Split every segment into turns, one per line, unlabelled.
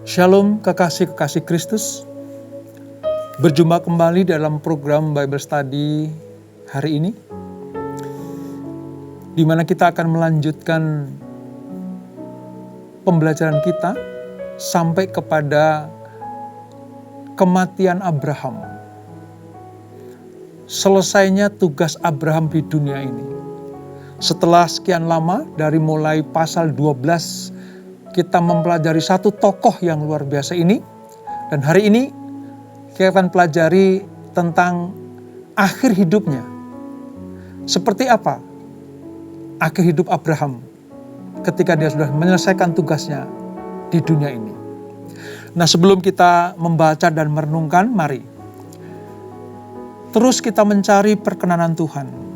Shalom kekasih-kekasih Kristus. Berjumpa kembali dalam program Bible Study hari ini, di mana kita akan melanjutkan pembelajaran kita sampai kepada kematian Abraham. Selesainya tugas Abraham di dunia ini. Setelah sekian lama, dari mulai pasal 12, kita mempelajari satu tokoh yang luar biasa ini. Dan hari ini kita akan pelajari tentang akhir hidupnya. Seperti apa akhir hidup Abraham ketika dia sudah menyelesaikan tugasnya di dunia ini. Nah, sebelum kita membaca dan merenungkan, mari terus kita mencari perkenanan Tuhan.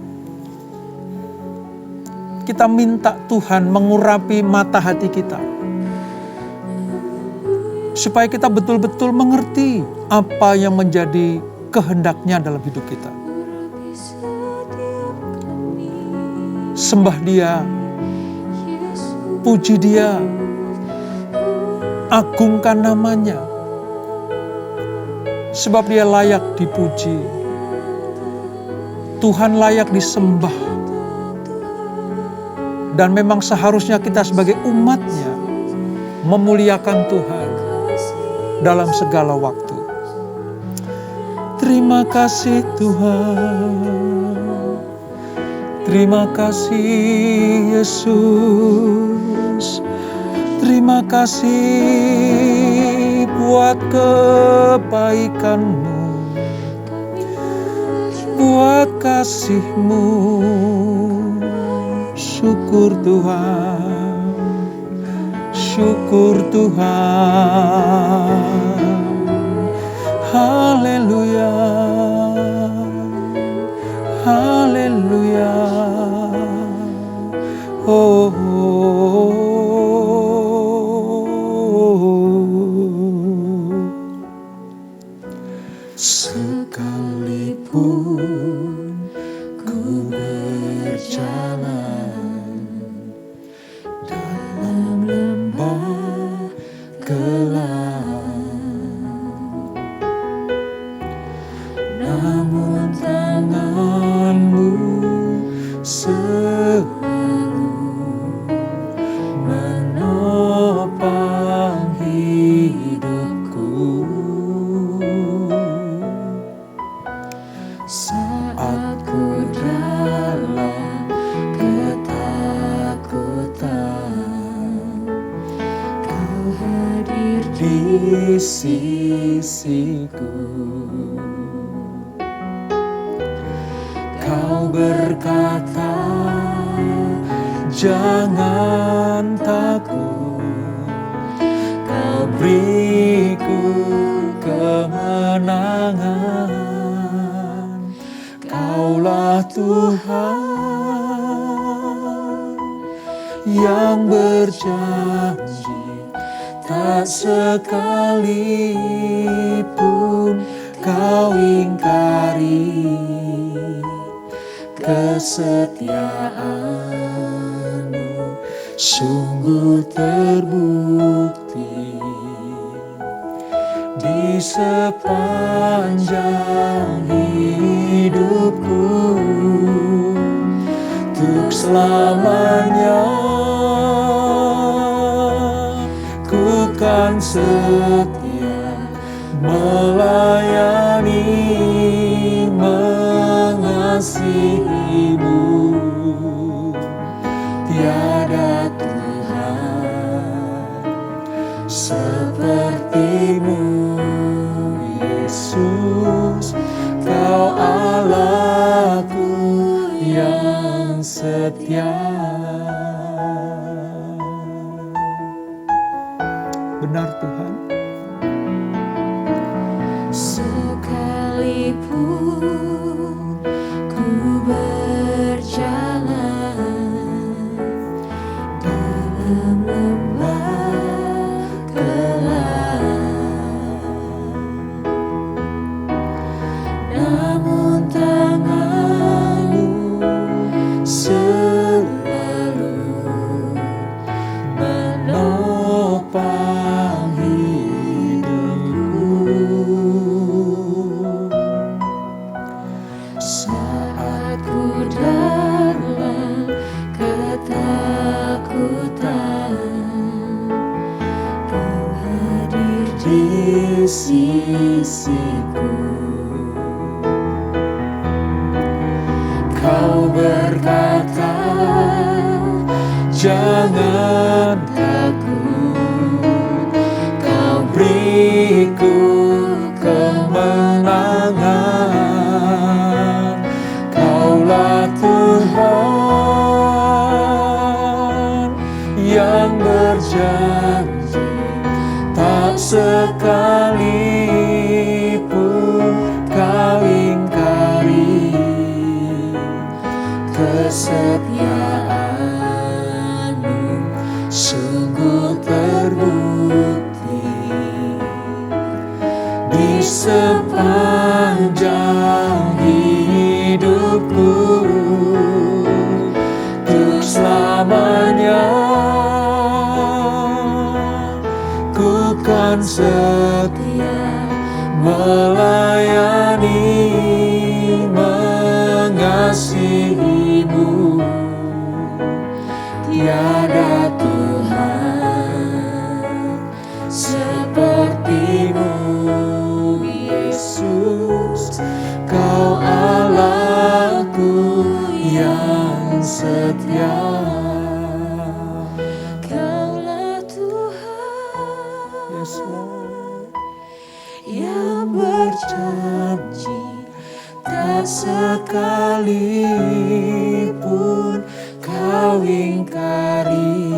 Kita minta Tuhan mengurapi mata hati kita, supaya kita betul-betul mengerti apa yang menjadi kehendaknya dalam hidup kita. Sembah Dia, puji Dia, agungkan namanya, sebab Dia layak dipuji. Tuhan layak disembah, dan memang seharusnya kita sebagai umat-Nya memuliakan Tuhan dalam segala waktu. Terima kasih Tuhan, terima kasih Yesus, terima kasih buat kebaikan-Mu, buat kasih-Mu. Syukur Tuhan, syukur Tuhan. Haleluya, haleluya. Oh, sekalipun ku berjalan dalam lembah gelap, namun tangan-Mu selalu menopang hidupku. Saat ku dalam ketakutan, Kau hadir di sisiku. Kau berkata, jangan takut, Kau beriku kemenangan. Kaulah Tuhan yang berjanji, tak sekalipun Kau ingkari kesetiaan-Mu. Sungguh terbukti di sepanjang hidupku, untuk selamanya ku kan setia melayani, mengasihi-Mu. Tiada Tuhan seperti-Mu, Yesus. Kau Allahku yang setia. Benar Tuhan.
Sekalipun ku berjalan dalam lembah gelap, namun tangan-Mu selalu menopang hidupku. sisiku. Kau berkata, jangan takut, Kau beriku kemenangan. Kaulah Tuhan yang berjanji, tak sekalipun Kau ingkari kesetiaan-Mu sungguh terbukti di sepanjang hidupku. Untuk selamanya ku kan setia melayani, mengasihi-Mu. Tiada Tuhan seperti-Mu, Yesus. Kau Allahku yang setia. Kaulah Tuhan,
Yes, Lord.
yang berjanji, tak sekalipun Kau ingkari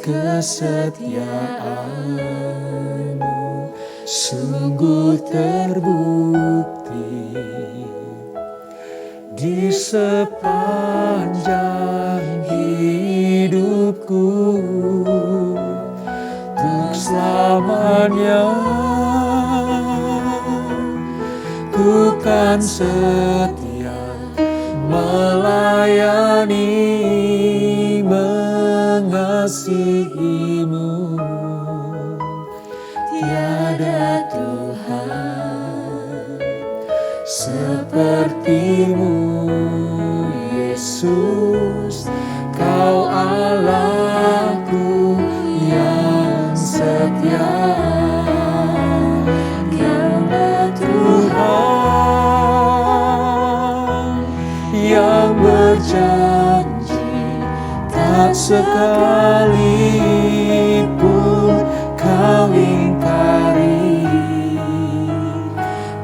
kesetiaan-Mu sungguh terbukti di sepanjang hidupku. Untuk selamanya ku kan setia melayani, mengasihi-Mu. Tiada Tuhan seperti-Mu, Yesus. Kau Allahku yang setia. Kaulah Tuhan yang berjanji, tak sekalipun Kau ingkari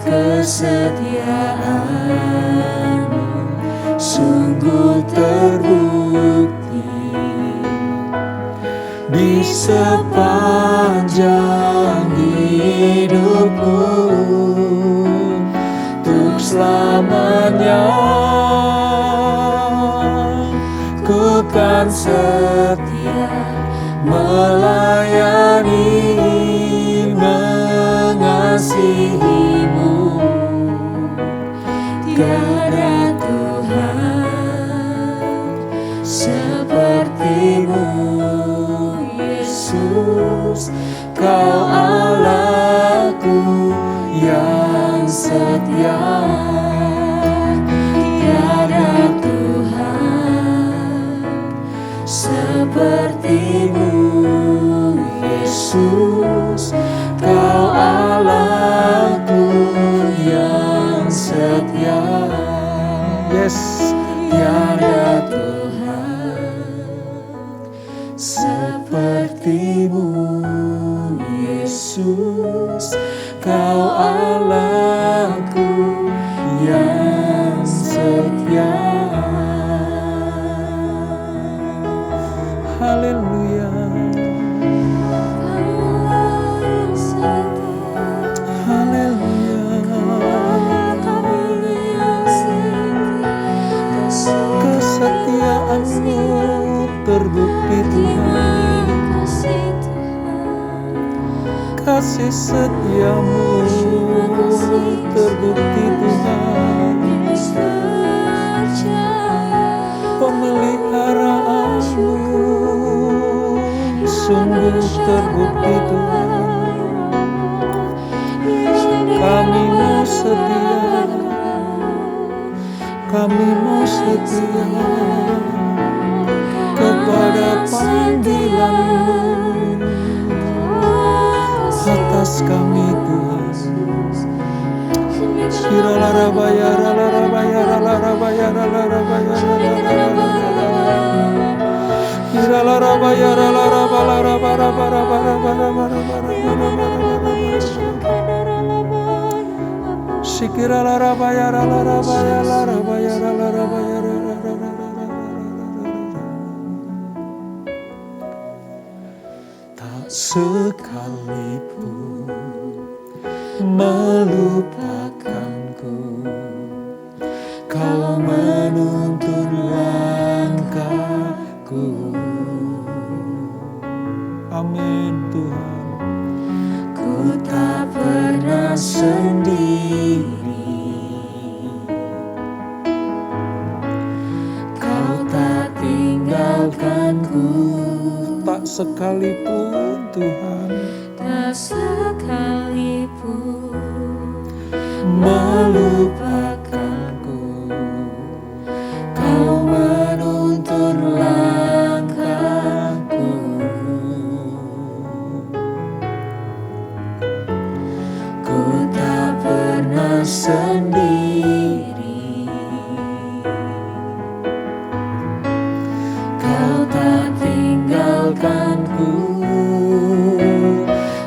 kesetiaan-Mu sungguh terbukti di sepanjang hidupku. Untuk selamanya ku kan setia melayani, mengasihi-Mu. Tiada Tuhan seperti-Mu, Yesus. Kau Allahku yang setia. Tiada Tuhan seperti-Mu, Yesus. Kau Allahku yang setia.
Yes.
Tiada Tuhan seperti-Mu, Yesus. Kau Allahku yang setia.
Haleluya. Kesetiaan-Mu terbukti Tuhan. Kasih setia-Mu terbukti Tuhan. Pemeliharaanmu sungguh terbukti Tuhan. Kami mau setia, kami mau setia kepada panggilan-Mu. atas kami Tuhan.
Tak sekalipun melupakanku, Kau menuntun langkahku.
Amin Tuhan.
Ku tak pernah sendiri, Kau tak tinggalkanku.
Tak sekalipun Tuhan
Tak sekalipun melupakanku, Kau menuntun langkahku. Ku tak pernah sendiri, Kau tak tinggalkanku.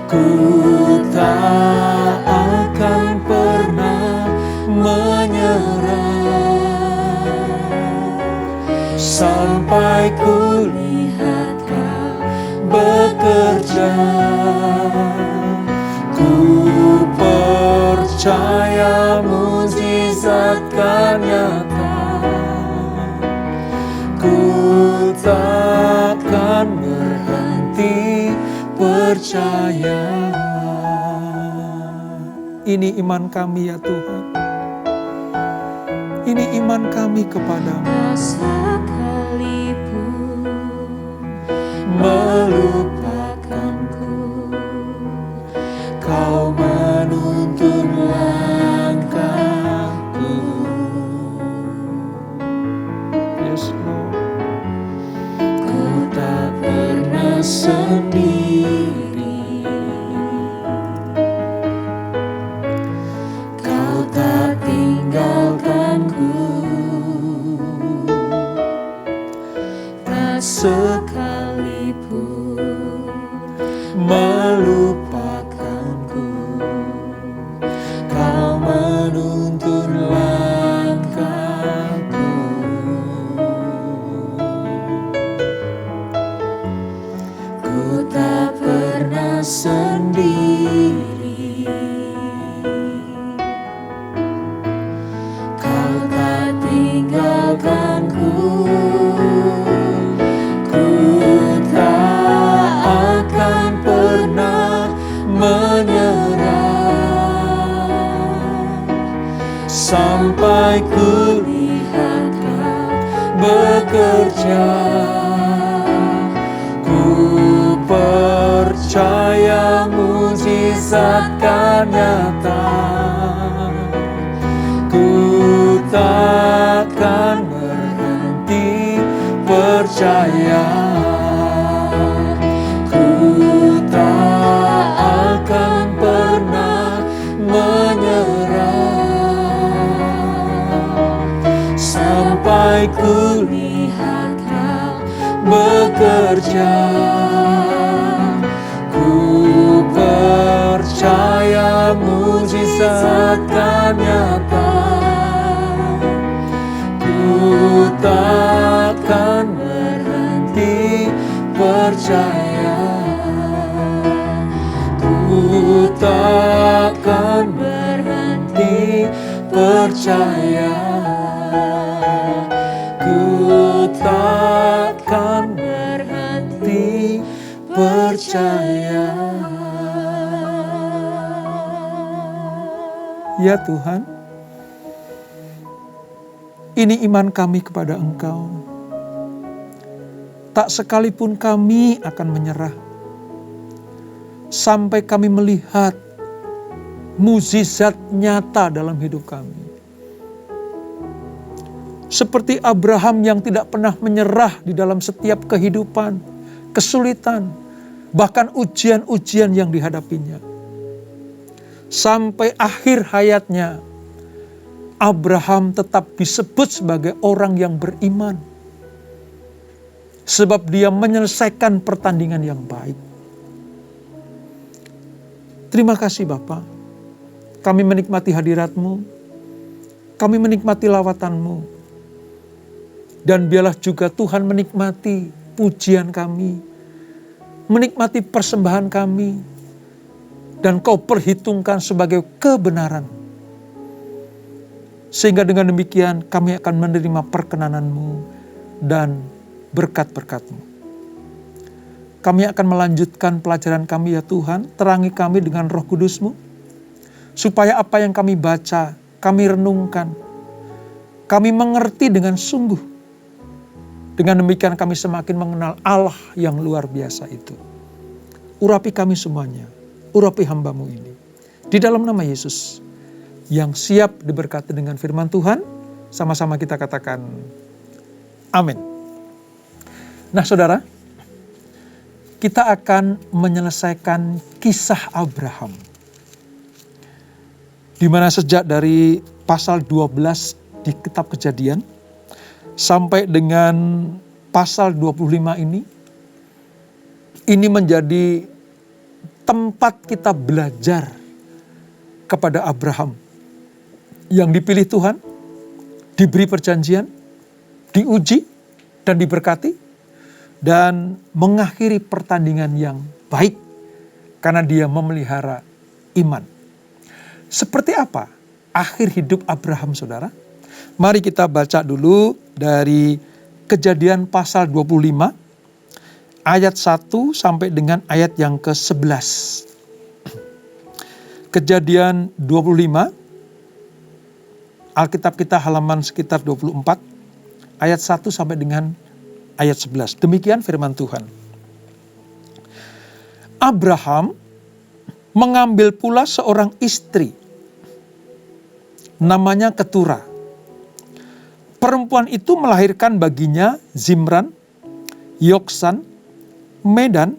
Ku tak akan pernah menyerah sampai ku lihat Kau bekerja. Ku percaya mujizat kan nyata, ku takkan berhenti percaya.
Ini iman kami ya Tuhan. Ini iman kami kepadamu.
Sekalipun melupakanku, Kau menuntun langkahku.
Yes Lord.
Ku tak pernah sendiri, Kau tak tinggalkanku. Tak sekalipun melupakanku, Kau menuntun langkahku. Ku tak pernah sendiri, Kau tak tinggalkanku. Ku tak akan pernah menyerah sampai ku lihat Kau bekerja. Ku percaya mujizat kan nyata, ku takkan berhenti percaya. Ku tak akan pernah menyerah sampai ku lihat Kau bekerja. Ku percaya mujizat kan nyata, ku takkan berhenti percaya. Ku takkan berhenti percaya. Ku takkan berhenti percaya.
Ya Tuhan, ini iman kami kepada Engkau. Tak sekalipun kami akan menyerah sampai kami melihat mukjizat nyata dalam hidup kami. Seperti Abraham yang tidak pernah menyerah di dalam setiap kehidupan, kesulitan, bahkan ujian-ujian yang dihadapinya. sampai akhir hayatnya, Abraham tetap disebut sebagai orang yang beriman. Sebab dia menyelesaikan pertandingan yang baik. Terima kasih Bapa. Kami menikmati hadirat-Mu. Kami menikmati lawatan-Mu. Dan biarlah juga Tuhan menikmati pujian kami. Menikmati persembahan kami. Dan Kau perhitungkan sebagai kebenaran. Sehingga dengan demikian kami akan menerima perkenanan-Mu dan berkat-berkat-Mu. Kami akan melanjutkan pelajaran kami ya Tuhan. Terangi kami dengan Roh Kudus-Mu. Supaya apa yang kami baca, kami renungkan. Kami mengerti dengan sungguh. Dengan demikian kami semakin mengenal Allah yang luar biasa itu. Urapi kami semuanya. Urapi hamba-Mu ini. Di dalam nama Yesus. Yang siap diberkati dengan firman Tuhan. Sama-sama kita katakan amin. Nah saudara, kita akan menyelesaikan kisah Abraham. Di mana sejak dari pasal 12 di kitab Kejadian sampai dengan pasal 25 ini menjadi tempat kita belajar kepada Abraham yang dipilih Tuhan, diberi perjanjian, diuji dan diberkati, dan mengakhiri pertandingan yang baik karena dia memelihara iman. Seperti apa akhir hidup Abraham saudara? Mari kita baca dulu dari Kejadian pasal 25 ayat 1 sampai dengan ayat yang ke-11. Kejadian 25, Alkitab kita halaman sekitar 24, ayat 1 sampai dengan ayat 11. Demikian firman Tuhan. Abraham mengambil pula seorang istri, namanya Ketura. Perempuan itu melahirkan baginya Zimran, Yoksan, Medan,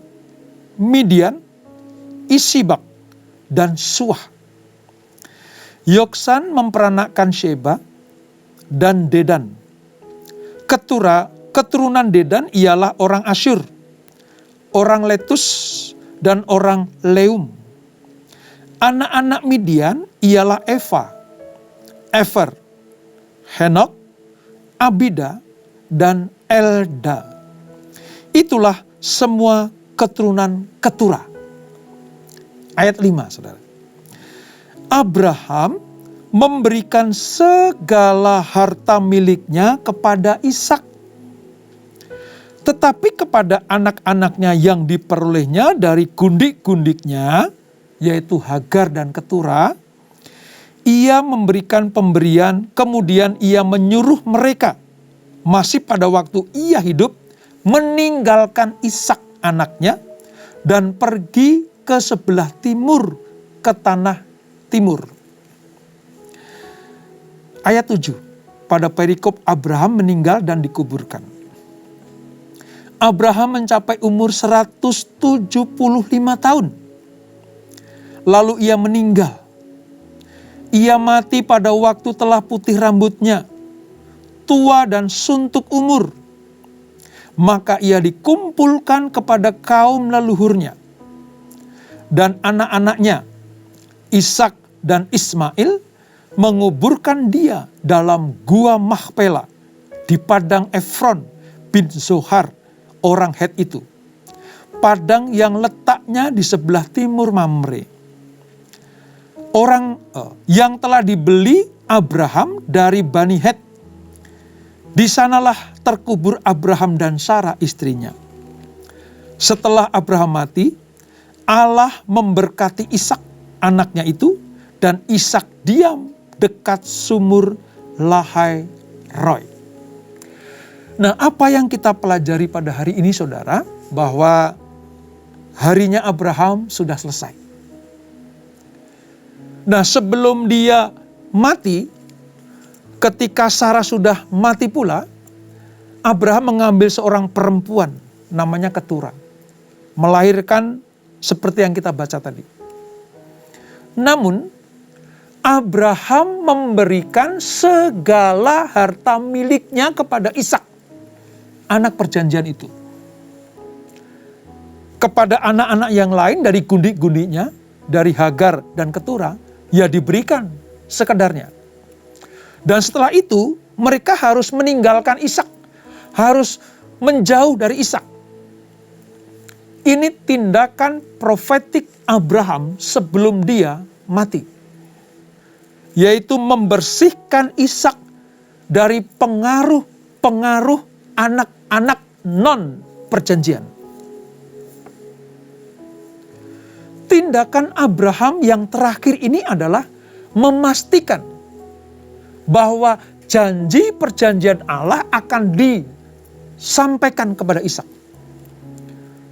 Midian, Isibak, dan Suah. Yoksan memperanakkan Sheba dan Dedan. Ketura, keturunan Dedan ialah orang Asyur, orang Letus, dan orang Leum. Anak-anak Midian ialah Eva, Efer, Henok, Abida, dan Elda. Itulah semua keturunan Ketura. Ayat 5, saudara. Abraham memberikan segala harta miliknya kepada Ishak. Tetapi kepada anak-anaknya yang diperolehnya dari gundik-gundiknya, yaitu Hagar dan Ketura, ia memberikan pemberian, kemudian ia menyuruh mereka, masih pada waktu ia hidup, meninggalkan Ishak anaknya, dan pergi ke sebelah timur, ke tanah timur. Ayat 7, pada perikop Abraham meninggal dan dikuburkan. Abraham mencapai umur 175 tahun. Lalu ia meninggal. Ia mati pada waktu telah putih rambutnya, tua dan suntuk umur. Maka ia dikumpulkan kepada kaum leluhurnya. Dan anak-anaknya, Ishak dan Ismail, menguburkan dia dalam gua Mahpela di padang Efron bin Zohar, orang Het itu. Padang yang letaknya di sebelah timur Mamre. Orang yang telah dibeli Abraham dari Bani Het. Di sanalah terkubur Abraham dan Sarah istrinya. Setelah Abraham mati, Allah memberkati Ishak anaknya itu, dan Ishak diam dekat sumur Lahai Roy. Nah, apa yang kita pelajari pada hari ini saudara? Bahwa harinya Abraham sudah selesai. Nah, sebelum dia mati, ketika Sarah sudah mati pula, Abraham mengambil seorang perempuan namanya Ketura. Melahirkan seperti yang kita baca tadi. Namun Abraham memberikan segala harta miliknya kepada Ishak, anak perjanjian itu. Kepada anak-anak yang lain dari gundi-gundinya, dari Hagar dan Keturah, ya diberikan sekedarnya. Dan setelah itu mereka harus meninggalkan Ishak, harus menjauh dari Ishak. Ini tindakan profetik Abraham sebelum dia mati, yaitu membersihkan Ishak dari pengaruh anak-anak non perjanjian. Tindakan Abraham yang terakhir ini adalah memastikan bahwa janji perjanjian Allah akan disampaikan kepada Ishak.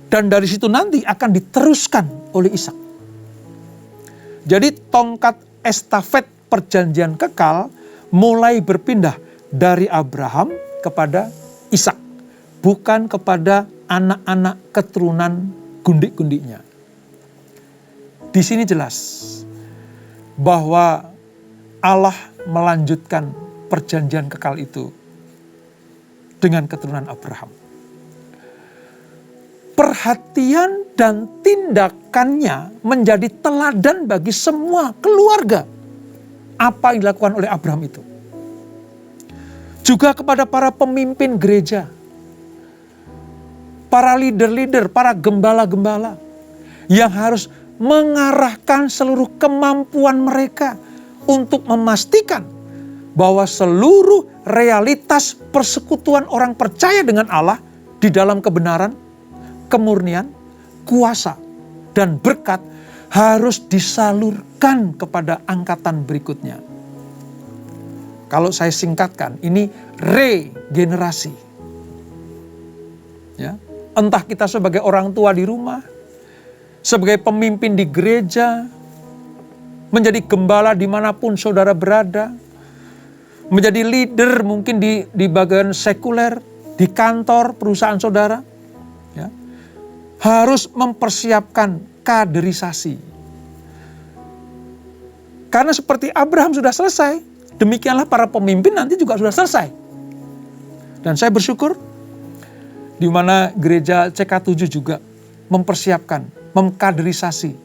Dan dari situ nanti akan diteruskan oleh Ishak. Jadi tongkat estafet perjanjian kekal mulai berpindah dari Abraham kepada Ishak, bukan kepada anak-anak keturunan gundik-gundiknya. Di sini jelas bahwa Allah melanjutkan perjanjian kekal itu dengan keturunan Abraham. Perhatian dan tindakannya menjadi teladan bagi semua keluarga. Apa yang dilakukan oleh Abraham itu. Juga kepada para pemimpin gereja, para leader-leader, para gembala-gembala yang harus mengarahkan seluruh kemampuan mereka untuk memastikan bahwa seluruh realitas persekutuan orang percaya dengan Allah di dalam kebenaran, kemurnian, kuasa, dan berkat harus disalurkan kepada angkatan berikutnya. Kalau saya singkatkan, ini regenerasi. Ya, entah kita sebagai orang tua di rumah, sebagai pemimpin di gereja, menjadi gembala dimanapun saudara berada, menjadi leader mungkin di bagian sekuler, di kantor, perusahaan saudara, ya, harus mempersiapkan kaderisasi. Karena seperti Abraham sudah selesai, demikianlah para pemimpin nanti juga sudah selesai. Dan saya bersyukur di mana gereja CK7 juga mempersiapkan, mengkaderisasi.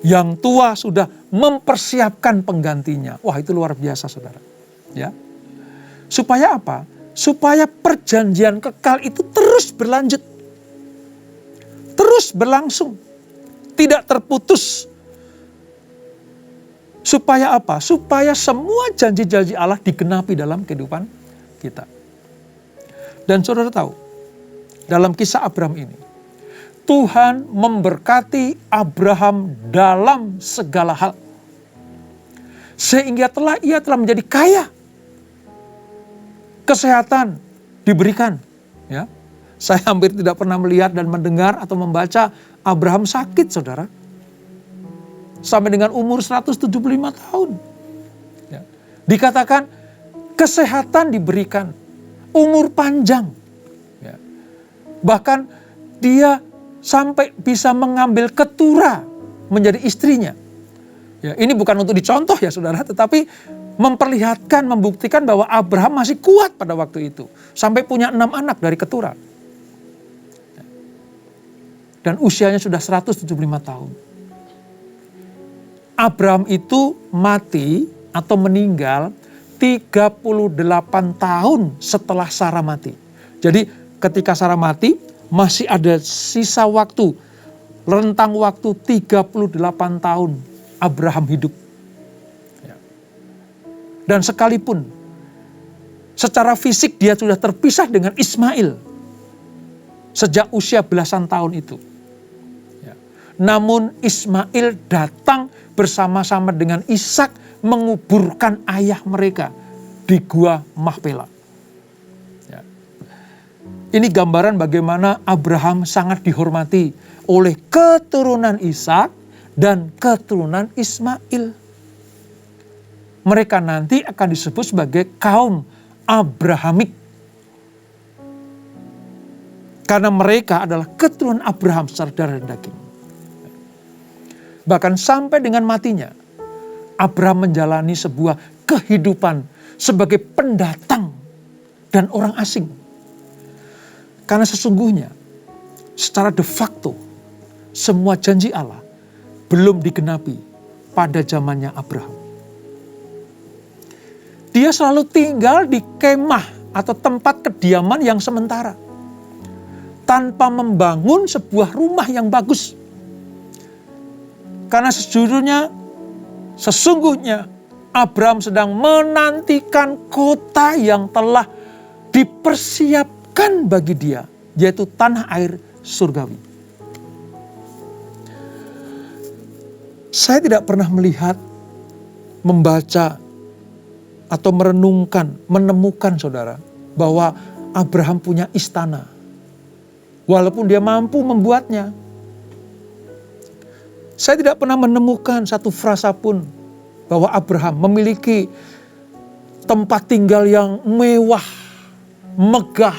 Yang tua sudah mempersiapkan penggantinya. Wah, itu luar biasa, saudara. Ya. Supaya apa? Supaya perjanjian kekal itu terus berlanjut. Terus berlangsung. Tidak terputus. Supaya apa? Supaya semua janji-janji Allah digenapi dalam kehidupan kita. Dan saudara tahu, dalam kisah Abraham ini, Tuhan memberkati Abraham dalam segala hal. Sehingga ia telah menjadi kaya. Kesehatan diberikan. Ya. Saya hampir tidak pernah melihat dan mendengar atau membaca Abraham sakit, saudara. Sampai dengan umur 175 tahun. Ya. Dikatakan kesehatan diberikan. Umur panjang. Ya. Bahkan dia sampai bisa mengambil Keturah menjadi istrinya. Ya, ini bukan untuk dicontoh ya saudara, tetapi memperlihatkan, membuktikan bahwa Abraham masih kuat pada waktu itu. Sampai punya 6 anak dari Keturah. Dan usianya sudah 175 tahun. Abraham itu mati atau meninggal 38 tahun setelah Sarah mati. Jadi ketika Sarah mati, masih ada sisa waktu, rentang waktu 38 tahun Abraham hidup. Dan sekalipun secara fisik dia sudah terpisah dengan Ismail sejak usia belasan tahun itu. Namun Ismail datang bersama-sama dengan Ishak menguburkan ayah mereka di Gua Mahpela. Ini gambaran bagaimana Abraham sangat dihormati oleh keturunan Ishak dan keturunan Ismail. Mereka nanti akan disebut sebagai kaum Abrahamik. Karena mereka adalah keturunan Abraham secara darah dan daging. Bahkan sampai dengan matinya, Abraham menjalani sebuah kehidupan sebagai pendatang dan orang asing. Karena sesungguhnya secara de facto semua janji Allah belum digenapi pada zamannya Abraham. Dia selalu tinggal di kemah atau tempat kediaman yang sementara, tanpa membangun sebuah rumah yang bagus. Karena sesungguhnya Abraham sedang menantikan kota yang telah dipersiapkan bagi dia, yaitu tanah air surgawi. Saya tidak pernah melihat, membaca, atau menemukan saudara, bahwa Abraham punya istana. Walaupun dia mampu membuatnya. Saya tidak pernah menemukan satu frasa pun bahwa Abraham memiliki tempat tinggal yang mewah, megah.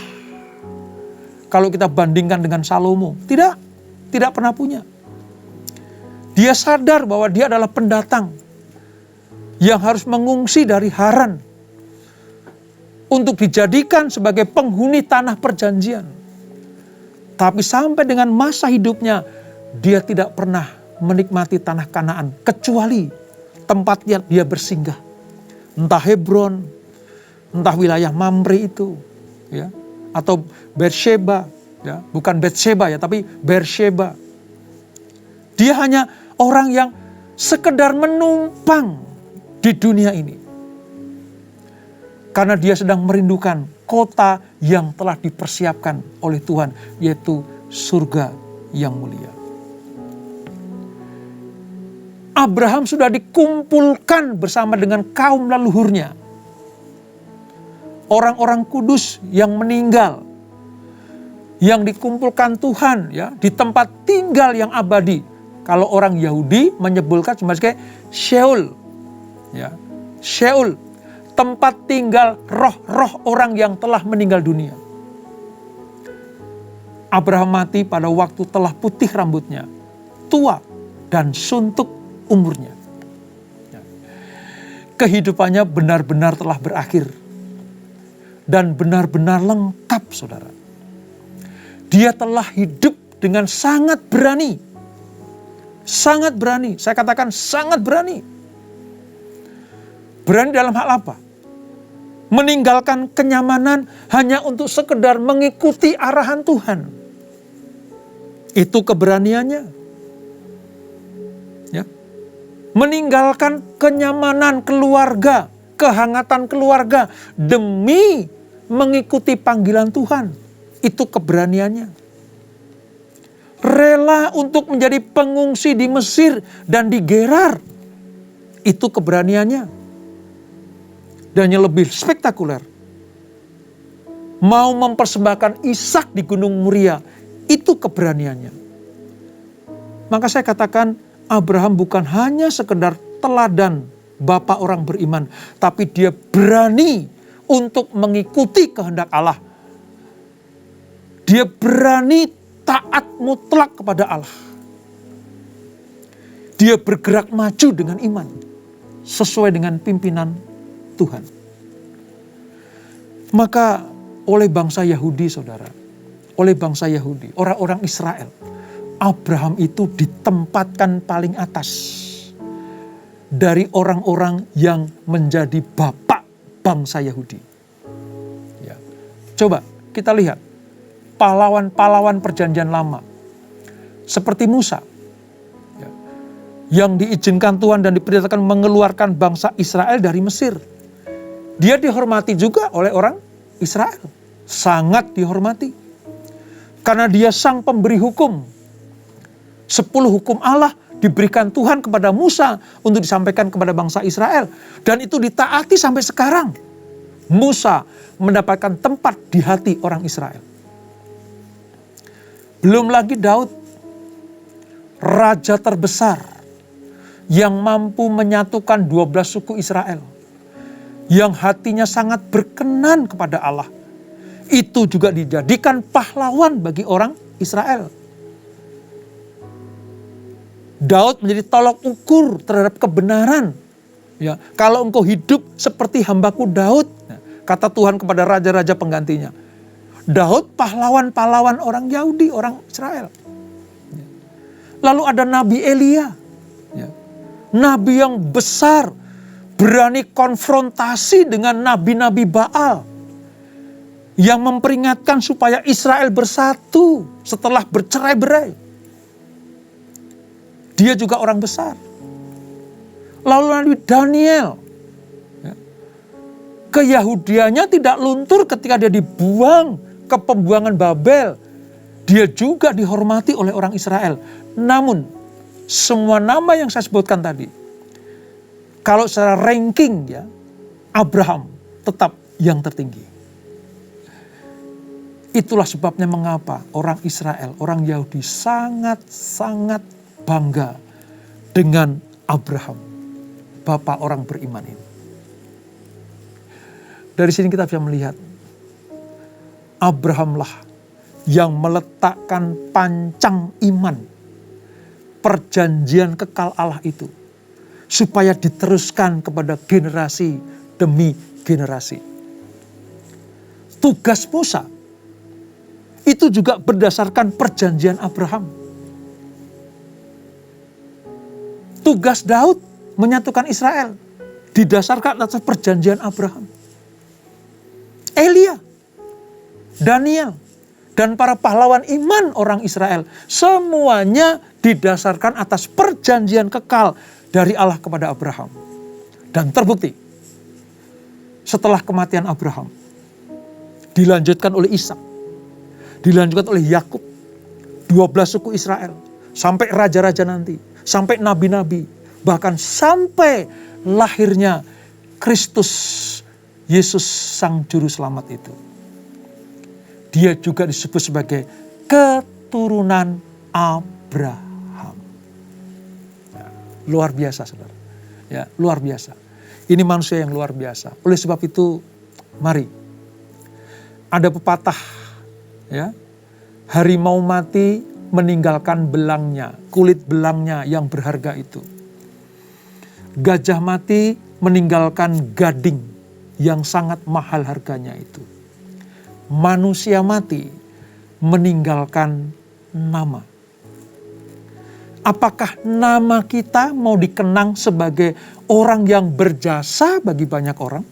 Kalau kita bandingkan dengan Salomo, tidak pernah punya. Dia sadar bahwa dia adalah pendatang yang harus mengungsi dari Haran untuk dijadikan sebagai penghuni tanah perjanjian. Tapi sampai dengan masa hidupnya, dia tidak pernah menikmati tanah Kanaan kecuali tempat yang dia bersinggah. Entah Hebron, entah wilayah Mamre itu, ya, atau Beersheba, ya, bukan Betsheba ya, tapi Beersheba. Dia hanya orang yang sekedar menumpang di dunia ini. Karena dia sedang merindukan kota yang telah dipersiapkan oleh Tuhan, yaitu surga yang mulia. Abraham sudah dikumpulkan bersama dengan kaum leluhurnya. Orang-orang kudus yang meninggal, yang dikumpulkan Tuhan, ya, di tempat tinggal yang abadi. Kalau orang Yahudi menyebutkan sebagai Sheol, ya, Sheol, tempat tinggal roh-roh orang yang telah meninggal dunia. Abraham mati pada waktu telah putih rambutnya, tua dan suntuk umurnya. Kehidupannya benar-benar telah berakhir dan benar-benar lengkap, saudara. Dia telah hidup dengan sangat berani. Sangat berani, saya katakan sangat berani. Berani dalam hal apa? Meninggalkan kenyamanan hanya untuk sekedar mengikuti arahan Tuhan. Itu keberaniannya. Ya. Meninggalkan kenyamanan keluarga, kehangatan keluarga demi mengikuti panggilan Tuhan. Itu keberaniannya. Rela untuk menjadi pengungsi di Mesir dan di Gerar. Itu keberaniannya. Dan yang lebih spektakuler, mau mempersembahkan Ishak di Gunung Moria, itu keberaniannya. Maka saya katakan Abraham bukan hanya sekedar teladan bapak orang beriman, tapi dia berani untuk mengikuti kehendak Allah. Dia berani taat mutlak kepada Allah. Dia bergerak maju dengan iman sesuai dengan pimpinan Tuhan. Maka oleh bangsa Yahudi, saudara, oleh bangsa Yahudi, orang-orang Israel, Abraham itu ditempatkan paling atas dari orang-orang yang menjadi bapak bangsa Yahudi. Ya. Coba kita lihat pahlawan-pahlawan perjanjian lama seperti Musa, ya, yang diizinkan Tuhan dan diperintahkan mengeluarkan bangsa Israel dari Mesir. Dia dihormati juga oleh orang Israel, sangat dihormati karena dia sang pemberi hukum. 10 hukum Allah diberikan Tuhan kepada Musa untuk disampaikan kepada bangsa Israel, dan itu ditaati sampai sekarang. Musa mendapatkan tempat di hati orang Israel. Belum lagi Daud, raja terbesar yang mampu menyatukan 12 suku Israel, yang hatinya sangat berkenan kepada Allah. Itu juga dijadikan pahlawan bagi orang Israel. Daud menjadi tolok ukur terhadap kebenaran. Ya, kalau engkau hidup seperti hambaku Daud, kata Tuhan kepada raja-raja penggantinya. Daud pahlawan-pahlawan orang Yahudi, orang Israel. Lalu ada Nabi Elia. Ya. Nabi yang besar, berani konfrontasi dengan nabi-nabi Baal. Yang memperingatkan supaya Israel bersatu setelah bercerai-berai. Dia juga orang besar. Lalu Nabi Daniel. Ya. Keyahudiannya tidak luntur ketika dia dibuang ke pembuangan Babel. Dia juga dihormati oleh orang Israel. Namun, semua nama yang saya sebutkan tadi, kalau secara ranking ya, Abraham tetap yang tertinggi. Itulah sebabnya mengapa orang Israel, orang Yahudi sangat-sangat bangga dengan Abraham, bapa orang beriman ini. Dari sini kita bisa melihat, Abrahamlah yang meletakkan pancang iman, perjanjian kekal Allah itu, supaya diteruskan kepada generasi demi generasi. Tugas Musa itu juga berdasarkan perjanjian Abraham. Tugas Daud menyatukan Israel didasarkan atas perjanjian Abraham. Elia, Daniel, dan para pahlawan iman orang Israel, semuanya didasarkan atas perjanjian kekal dari Allah kepada Abraham. Dan terbukti, setelah kematian Abraham, dilanjutkan oleh Ishak, dilanjutkan oleh Yakub, 12 suku Israel, sampai raja-raja nanti, sampai nabi-nabi, bahkan sampai lahirnya Kristus, Yesus Sang Juru Selamat itu. Dia juga disebut sebagai keturunan Abraham. Ya, luar biasa, saudara. Ya, luar biasa. Ini manusia yang luar biasa. Oleh sebab itu, mari. Ada pepatah, ya. Harimau mati meninggalkan belangnya, kulit belangnya yang berharga itu. Gajah mati meninggalkan gading yang sangat mahal harganya itu. Manusia mati meninggalkan nama. Apakah nama kita mau dikenang sebagai orang yang berjasa bagi banyak orang?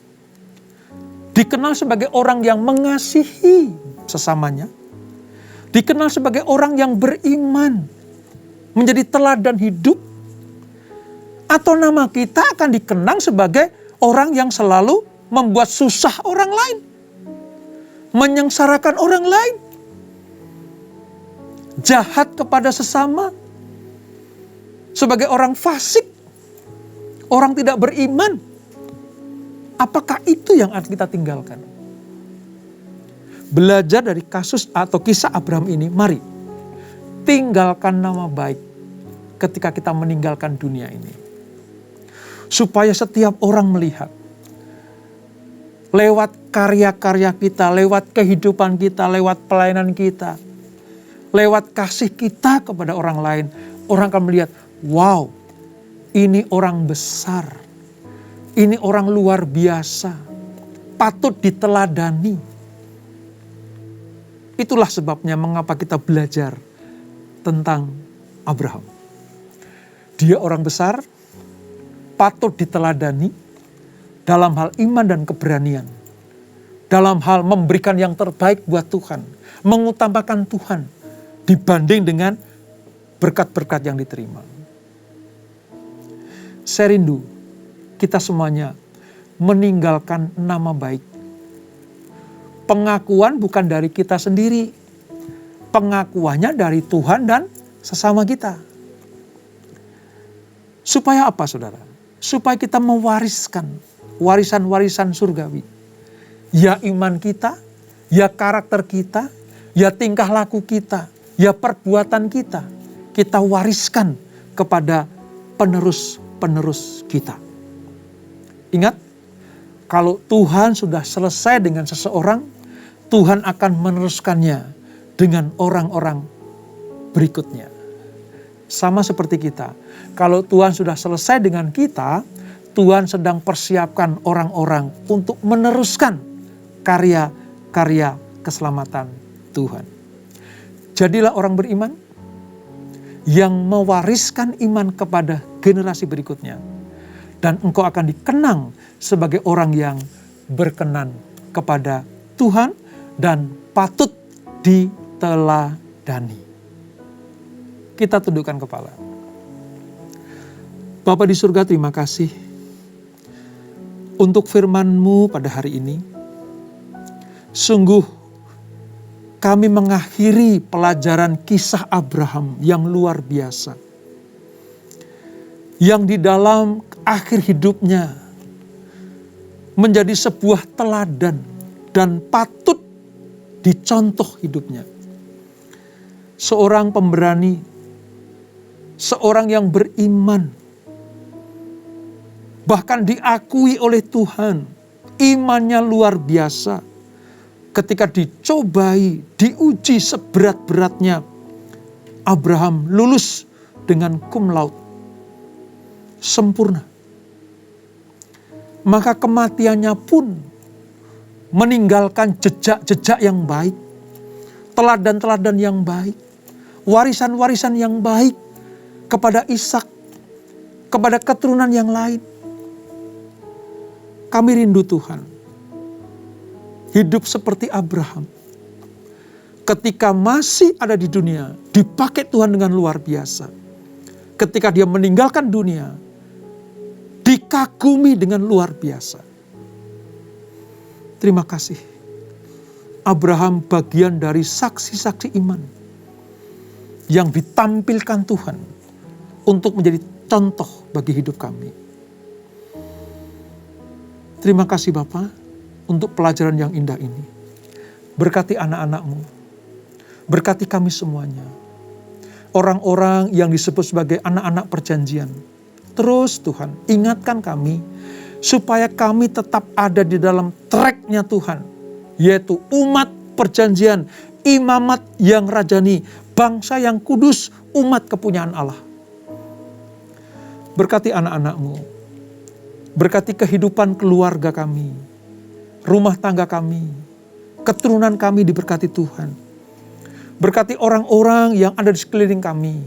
Dikenal sebagai orang yang mengasihi sesamanya? Dikenal sebagai orang yang beriman, menjadi teladan hidup? Atau nama kita akan dikenang sebagai orang yang selalu membuat susah orang lain? Menyengsarakan orang lain, jahat kepada sesama, sebagai orang fasik, orang tidak beriman. Apakah itu yang akan kita tinggalkan? Belajar dari kasus atau kisah Abraham ini, mari tinggalkan nama baik ketika kita meninggalkan dunia ini. Supaya setiap orang melihat, lewat karya-karya kita, lewat kehidupan kita, lewat pelayanan kita, lewat kasih kita kepada orang lain, orang akan melihat, wow, ini orang besar, ini orang luar biasa, patut diteladani. Itulah sebabnya mengapa kita belajar tentang Abraham. Dia orang besar, patut diteladani dalam hal iman dan keberanian. Dalam hal memberikan yang terbaik buat Tuhan. Mengutamakan Tuhan dibanding dengan berkat-berkat yang diterima. Saya rindu kita semuanya meninggalkan nama baik. Pengakuan bukan dari kita sendiri. Pengakuannya dari Tuhan dan sesama kita. Supaya apa, saudara? Supaya kita mewariskan warisan-warisan surgawi. Ya iman kita, ya karakter kita, ya tingkah laku kita, ya perbuatan kita. Kita wariskan kepada penerus-penerus kita. Ingat, kalau Tuhan sudah selesai dengan seseorang, Tuhan akan meneruskannya dengan orang-orang berikutnya. Sama seperti kita. Kalau Tuhan sudah selesai dengan kita, Tuhan sedang persiapkan orang-orang untuk meneruskan karya-karya keselamatan Tuhan. Jadilah orang beriman yang mewariskan iman kepada generasi berikutnya. Dan engkau akan dikenang sebagai orang yang berkenan kepada Tuhan dan patut diteladani. Kita tundukkan kepala. Bapa di surga, terima kasih untuk firman-Mu pada hari ini. Sungguh kami mengakhiri pelajaran kisah Abraham yang luar biasa. Yang di dalam akhir hidupnya menjadi sebuah teladan dan patut dicontoh hidupnya. Seorang pemberani, seorang yang beriman, bahkan diakui oleh Tuhan, imannya luar biasa. Ketika dicobai, diuji seberat-beratnya, Abraham lulus dengan cum laude, sempurna. Maka kematiannya pun meninggalkan jejak-jejak yang baik, teladan-teladan yang baik, warisan-warisan yang baik kepada Ishak, kepada keturunan yang lain. Kami rindu Tuhan, hidup seperti Abraham. Ketika masih ada di dunia, dipakai Tuhan dengan luar biasa. Ketika dia meninggalkan dunia, dikagumi dengan luar biasa. Terima kasih. Abraham bagian dari saksi-saksi iman yang ditampilkan Tuhan untuk menjadi contoh bagi hidup kami. Terima kasih Bapa untuk pelajaran yang indah ini. Berkati anak-anak-Mu, berkati kami semuanya. Orang-orang yang disebut sebagai anak-anak perjanjian. Terus Tuhan, ingatkan kami supaya kami tetap ada di dalam track-nya Tuhan. Yaitu umat perjanjian, imamat yang rajani, bangsa yang kudus, umat kepunyaan Allah. Berkati anak-anak-Mu. Berkati kehidupan keluarga kami, rumah tangga kami, keturunan kami diberkati Tuhan. Berkati orang-orang yang ada di sekeliling kami,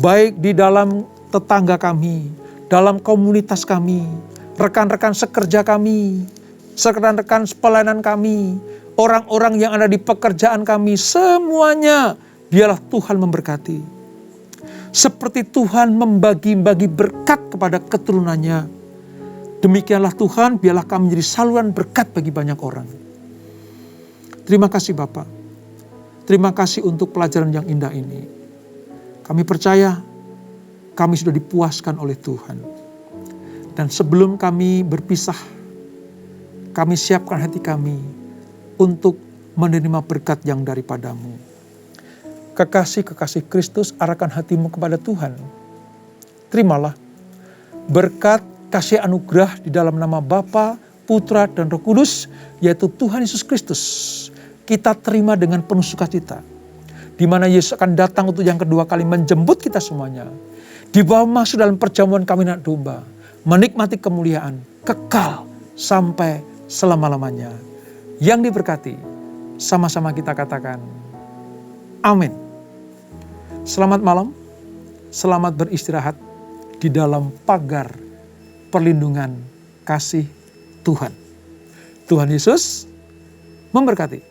baik di dalam tetangga kami, dalam komunitas kami, rekan-rekan sekerja kami, rekan-rekan pelayanan kami, orang-orang yang ada di pekerjaan kami, semuanya biarlah Tuhan memberkati. Seperti Tuhan membagi-bagi berkat kepada keturunannya, demikianlah Tuhan, biarlah kami menjadi saluran berkat bagi banyak orang. Terima kasih Bapa. Terima kasih untuk pelajaran yang indah ini. Kami percaya kami sudah dipuaskan oleh Tuhan. Dan sebelum kami berpisah, kami siapkan hati kami untuk menerima berkat yang daripada-Mu. Kekasih-kekasih Kristus, arahkan hatimu kepada Tuhan. Terimalah berkat kasih anugerah di dalam nama Bapa, Putra, dan Roh Kudus, yaitu Tuhan Yesus Kristus. Kita terima dengan penuh sukacita, di mana Yesus akan datang untuk yang kedua kali menjemput kita semuanya. Dibawa masuk dalam perjamuan kawin anak domba, menikmati kemuliaan kekal sampai selama-lamanya. Yang diberkati, sama-sama kita katakan, amin. Selamat malam, selamat beristirahat di dalam pagar perlindungan kasih Tuhan. Tuhan Yesus memberkati.